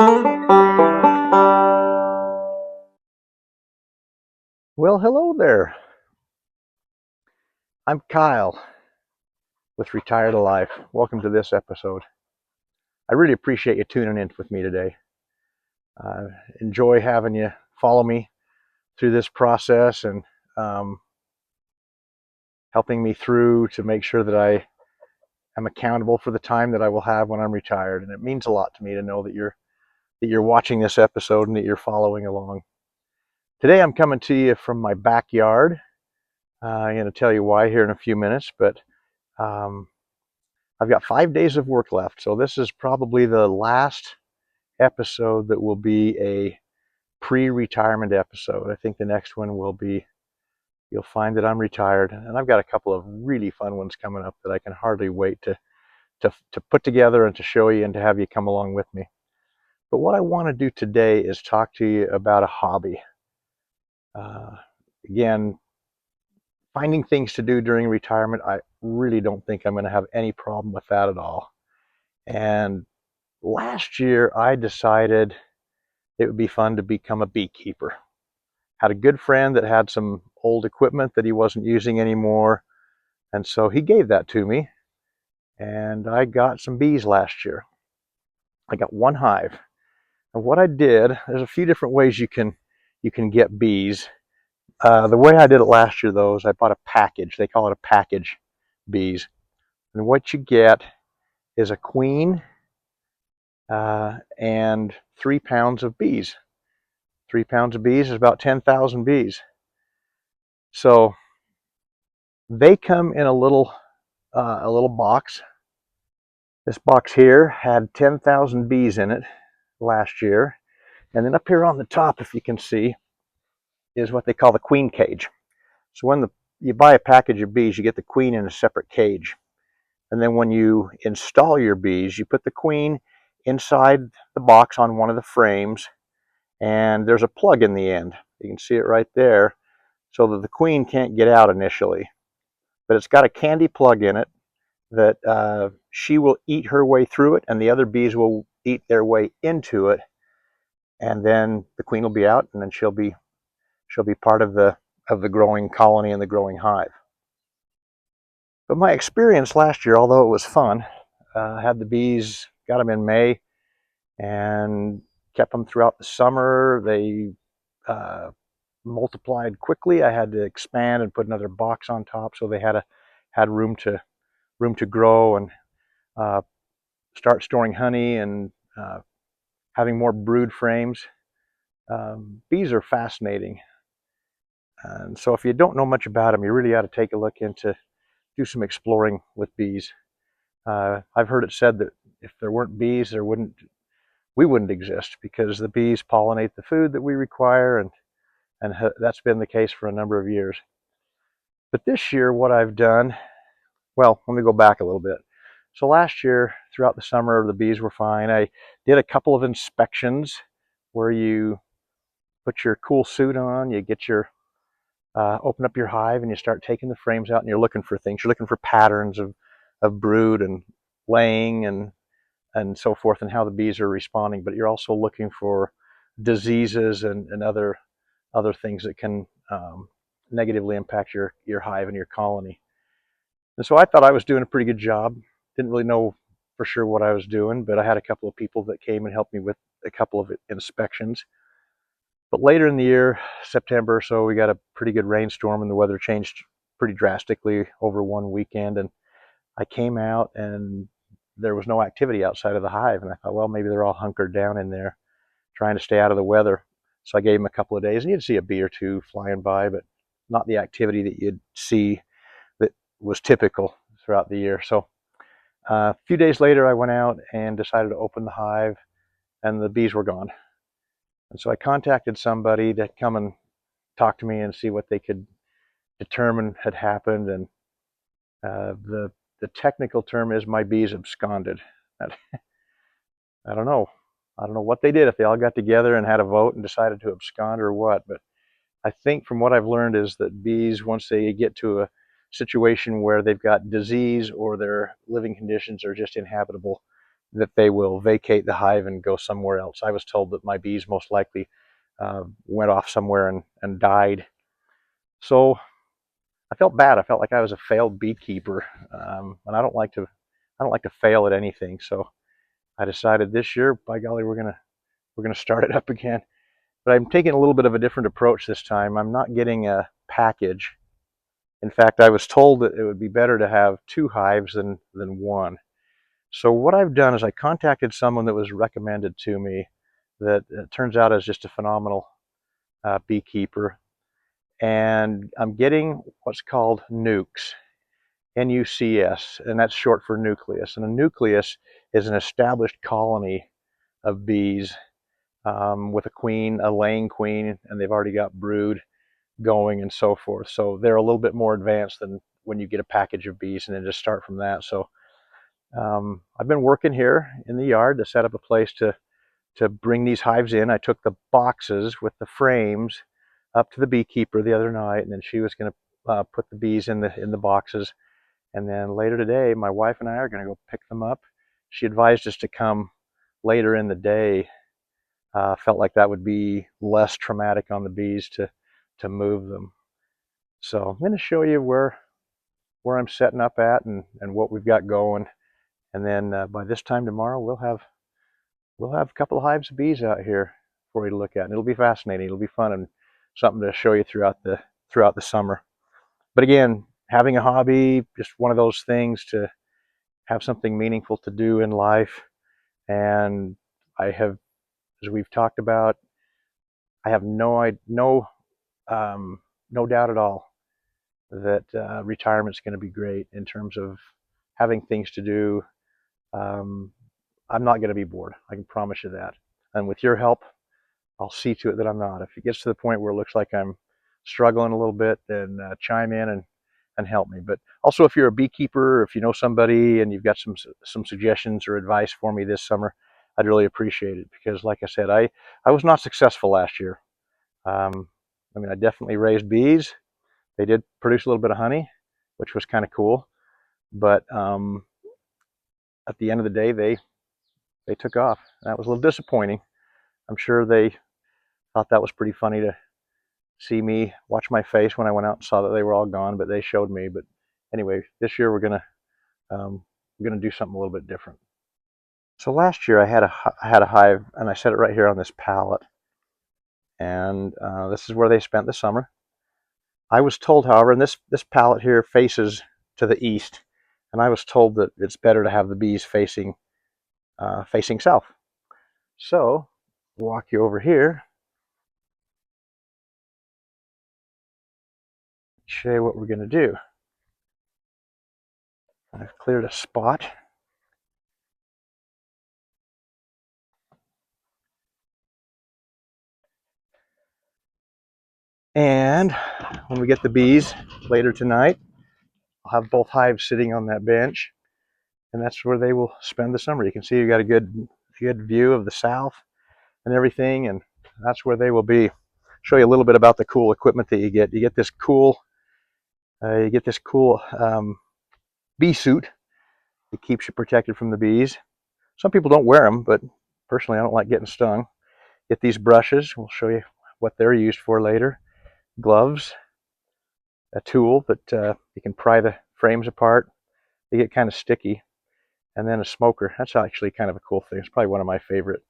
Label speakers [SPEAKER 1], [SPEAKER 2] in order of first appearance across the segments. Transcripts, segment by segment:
[SPEAKER 1] Well, hello there. I'm Kyle with Retired Alive. Welcome to this episode. I really appreciate you tuning in with me today. Enjoy having you follow me through this process and um, helping me through to make sure that I am accountable for the time that I will have when I'm retired. And it means a lot to me to know that you're watching this episode and that you're following along. Today I'm coming to you from my backyard. I'm going to tell you why here in a few minutes, but um, I've got 5 days of work left, so this is probably the last episode that will be a pre-retirement episode. I think the next one will be, you'll find that I'm retired, and I've got a couple of really fun ones coming up that I can hardly wait to put together and to show you and to have you come along with me. But what I want to do today is talk to you about a hobby. Uh, Again, finding things to do during retirement, I really don't think I'm going to have any problem with that at all. And last year, I decided it would be fun to become a beekeeper. Had a good friend that had some old equipment that he wasn't using anymore, and so he gave that to me, and I got some bees last year. I got one hive. And what I did, there's a few different ways you can get bees. The way I did it last year, though, is I bought a package. They call it a package bees. And what you get is a queen and 3 pounds of bees. 3 pounds of bees is about 10,000 bees. So they come in a little box. This box here had 10,000 bees in it last year. And then up here on the top, if you can see, is what they call the queen cage. So when you buy a package of bees, you get the queen in a separate cage. And then when you install your bees, you put the queen inside the box on one of the frames, and there's a plug in the end. You can see it right there, so that the queen can't get out initially. But it's got a candy plug in it that she will eat her way through it, and the other bees will eat their way into it, and then the queen will be out, and then she'll be part of the growing colony and the growing hive. But my experience last year, although it was fun, had the bees, got them in May, and kept them throughout the summer. They multiplied quickly. I had to expand and put another box on top, so they had room to grow and uh, start storing honey and having more brood frames. Bees are fascinating, and so if you don't know much about them, you really ought to take a look into do some exploring with bees. I've heard it said that if there weren't bees, we wouldn't exist, because the bees pollinate the food that we require, and that's been the case for a number of years. But this year, what I've done, well, let me go back a little bit. So last year, throughout the summer, the bees were fine. I did a couple of inspections where you put your cool suit on, you get your open up your hive, and you start taking the frames out, and you're looking for things. You're looking for patterns of brood and laying and so forth, and how the bees are responding. But you're also looking for diseases and other things that can negatively impact your hive and your colony. And so I thought I was doing a pretty good job. Didn't really know for sure what I was doing, but I had a couple of people that came and helped me with a couple of inspections. But later in the year, September or so, we got a pretty good rainstorm, and the weather changed pretty drastically over one weekend. And I came out, and there was no activity outside of the hive. And I thought, well, maybe they're all hunkered down in there trying to stay out of the weather. So I gave them a couple of days, and you'd see a bee or two flying by, but not the activity that you'd see that was typical throughout the year. So a few days later, I went out and decided to open the hive, and the bees were gone. And so I contacted somebody to come and talk to me and see what they could determine had happened. And the technical term is my bees absconded. I don't know. I don't know what they did, if they all got together and had a vote and decided to abscond or what. But I think from what I've learned is that bees, once they get to a situation where they've got disease or their living conditions are just inhabitable, that they will vacate the hive and go somewhere else. I was told that my bees most likely went off somewhere and died. So I felt bad. I felt like I was a failed beekeeper, and I don't like to fail at anything. So I decided this year, by golly, we're gonna start it up again. But I'm taking a little bit of a different approach this time. I'm not getting a package. In fact, I was told that it would be better to have 2 hives than one. So what I've done is I contacted someone that was recommended to me that turns out is just a phenomenal beekeeper. And I'm getting what's called nukes, Nucs, and that's short for nucleus. And a nucleus is an established colony of bees with a queen, a laying queen, and they've already got brood going and so forth. So they're a little bit more advanced than when you get a package of bees and then just start from that. So I've been working here in the yard to set up a place to bring these hives in. I took the boxes with the frames up to the beekeeper the other night, and then she was going to put the bees in the boxes. And then later today, my wife and I are going to go pick them up. She advised us to come later in the day. Felt like that would be less traumatic on the bees to move them. So I'm going to show you where I'm setting up at and what we've got going. And then by this time tomorrow, we'll have a couple of hives of bees out here for you to look at, and it'll be fascinating. It'll be fun and something to show you throughout the summer. But again, having a hobby, just one of those things to have something meaningful to do in life. And I have, as we've talked about, I have no doubt at all that retirement's going to be great in terms of having things to do. I'm not going to be bored. I can promise you that. And with your help, I'll see to it that I'm not. If it gets to the point where it looks like I'm struggling a little bit, then chime in and help me. But also, if you're a beekeeper, or if you know somebody and you've got some suggestions or advice for me this summer, I'd really appreciate it, because like I said, I was not successful last year. I mean, I definitely raised bees. They did produce a little bit of honey, which was kind of cool. But at the end of the day, they took off. That was a little disappointing. I'm sure they thought that was pretty funny to see me watch my face when I went out and saw that they were all gone, but they showed me. But anyway, this year we're gonna do something a little bit different. So last year I had a hive, and I set it right here on this pallet, and this is where they spent the summer. I was told, however, and this pallet here faces to the east, and I was told that it's better to have the bees facing south. So walk you over here, show you what we're going to do. I've cleared a spot. And when we get the bees later tonight, I'll have both hives sitting on that bench, and that's where they will spend the summer. You can see you got a good view of the south and everything, and that's where they will be. Show you a little bit about the cool equipment that you get. You get this cool bee suit that keeps you protected from the bees. Some people don't wear them, but personally I don't like getting stung. Get these brushes. We'll show you what they're used for later. Gloves, a tool that you can pry the frames apart. They get kind of sticky. And then a smoker. That's actually kind of a cool thing. It's probably one of my favorite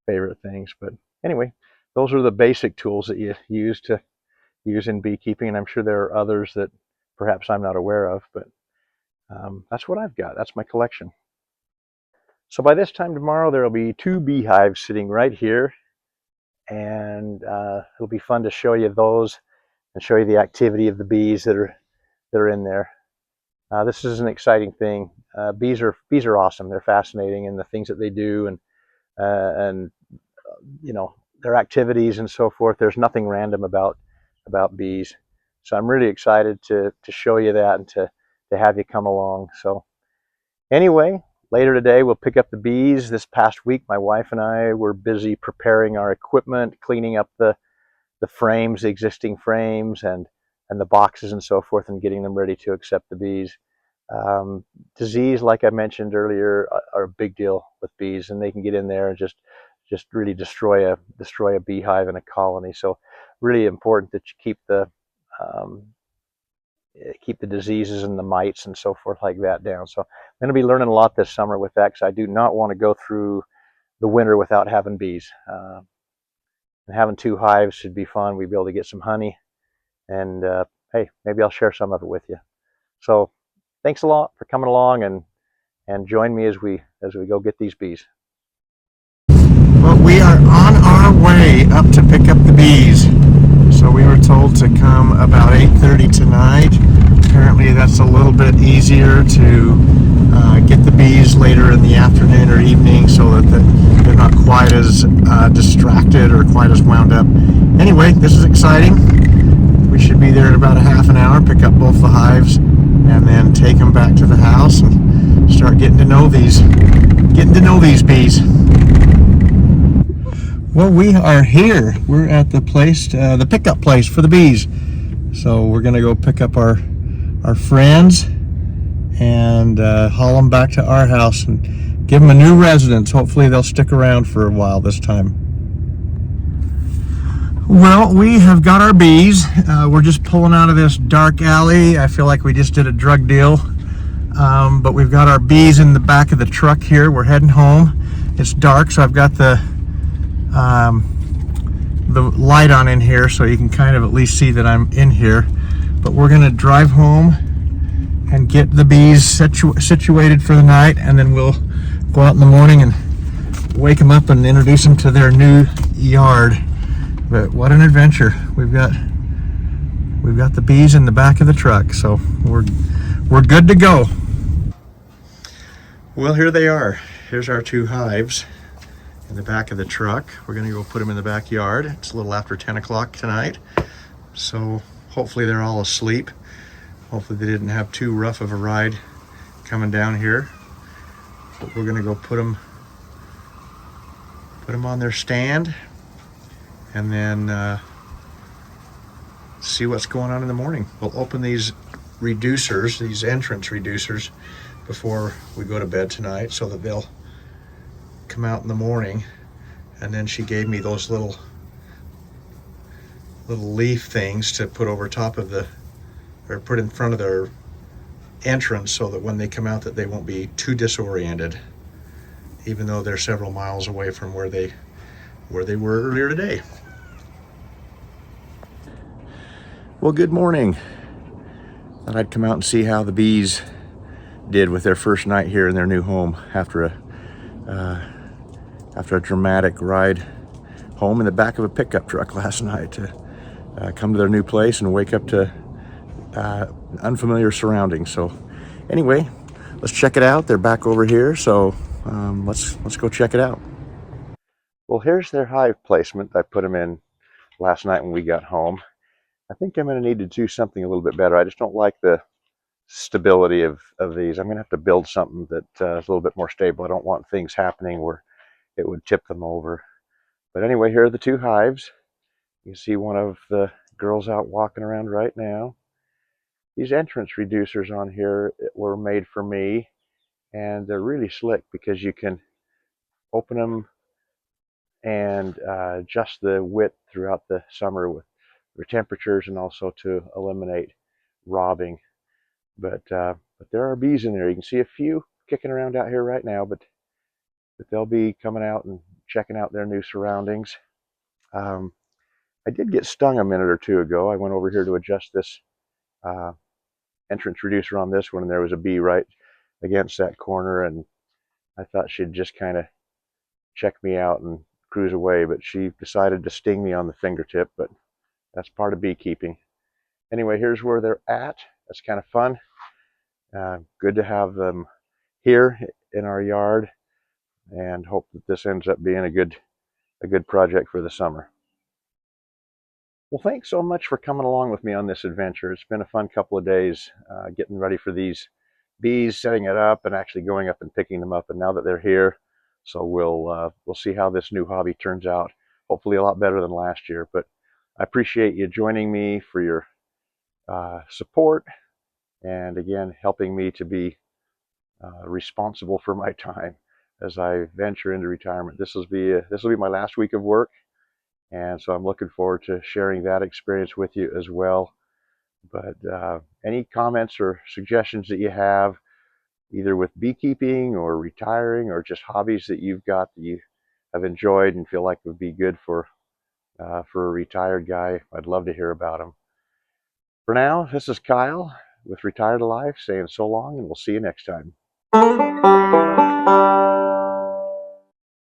[SPEAKER 1] things. But anyway, those are the basic tools that you use in beekeeping, and I'm sure there are others that perhaps I'm not aware of, but that's what I've got. That's my collection. So by this time tomorrow, there will be 2 beehives sitting right here, and it'll be fun to show you those and show you the activity of the bees that are in there. This is an exciting thing. Bees are awesome. They're fascinating, and the things that they do, and you know, their activities and so forth. There's nothing random about bees. So I'm really excited to show you that and to have you come along. So anyway, later today we'll pick up the bees. This past week, my wife and I were busy preparing our equipment, cleaning up the frames, the existing frames, and the boxes and so forth, and getting them ready to accept the bees. Um, Disease, like I mentioned earlier, are a big deal with bees, and they can get in there and just really destroy a beehive and a colony. So really important that you um, keep the diseases and the mites and so forth like that down. So I'm going to be learning a lot this summer with that because I do not want to go through the winter without having bees. And having 2 hives should be fun. We'd be able to get some honey, and hey, maybe I'll share some of it with you. So thanks a lot for coming along and join me as we go get these bees.
[SPEAKER 2] Well, we are on our way up to pick up the bees. So we were told to come about 8:30 tonight. Apparently that's a little bit easier to get the bees later in the afternoon or evening so that they're not quite as distracted or quite as wound up. Anyway, this is exciting. We should be there in about a half an hour, pick up both the hives, and then take them back to the house and start getting to know these bees. Well, we are here. We're at the place, the pickup place for the bees. So we're gonna go pick up our friends and haul them back to our house and give them a new residence. Hopefully they'll stick around for a while this time. Well, we have got our bees. We're just pulling out of this dark alley. I feel like we just did a drug deal. But we've got our bees in the back of the truck here. We're heading home. It's dark, so I've got the light on in here so you can kind of at least see that I'm in here. But we're gonna drive home and get the bees situated for the night, and then we'll go out in the morning and wake them up and introduce them to their new yard. But what an adventure. We've got the bees in the back of the truck, so we're good to go. Well, here they are. Here's our 2 hives in the back of the truck. We're gonna go put them in the backyard. It's a little after 10 o'clock tonight, so hopefully they're all asleep. Hopefully they didn't have too rough of a ride coming down here. But we're gonna go put them on their stand and then see what's going on in the morning. We'll open these reducers, these entrance reducers, before we go to bed tonight so that they'll come out in the morning. And then she gave me those little leaf things to put over top of or put in front of their entrance so that when they come out that they won't be too disoriented, even though they're several miles away from where they were earlier today. Well, good morning. Thought I'd come out and see how the bees did with their first night here in their new home after a dramatic ride home in the back of a pickup truck last night to come to their new place and wake up to unfamiliar surroundings. So anyway, let's check it out. They're back over here, so let's go check it out.
[SPEAKER 1] Well, here's their hive placement. I put them in last night when we got home. I think I'm going to need to do something a little bit better. I just don't like the stability of these. I'm going to have to build something that is a little bit more stable. I don't want things happening where it would tip them over. But anyway, here are the 2 hives. You see one of the girls out walking around right now. These entrance reducers on here were made for me, and they're really slick because you can open them and adjust the width throughout the summer with temperatures, and also to eliminate robbing. But there are bees in there. You can see a few kicking around out here right now, but they'll be coming out and checking out their new surroundings. I did get stung a minute or 2 ago. I went over here to adjust this entrance reducer on this one, and there was a bee right against that corner, and I thought she'd just kind of check me out and cruise away, but she decided to sting me on the fingertip. But that's part of beekeeping. Anyway, here's where they're at. That's kind of fun. Good to have them here in our yard, and hope that this ends up being a good project for the summer. Well, thanks so much for coming along with me on this adventure. It's been a fun couple of days getting ready for these bees, setting it up, and actually going up and picking them up. And now that they're here, so we'll see how this new hobby turns out. Hopefully a lot better than last year. But I appreciate you joining me for your support and again, helping me to be responsible for my time as I venture into retirement. This will be my last week of work, and so I'm looking forward to sharing that experience with you as well. But any comments or suggestions that you have, either with beekeeping or retiring or just hobbies that you've got that you have enjoyed and feel like would be good for a retired guy, I'd love to hear about them. For now, this is Kyle with Retired Alive saying so long, and we'll see you next time.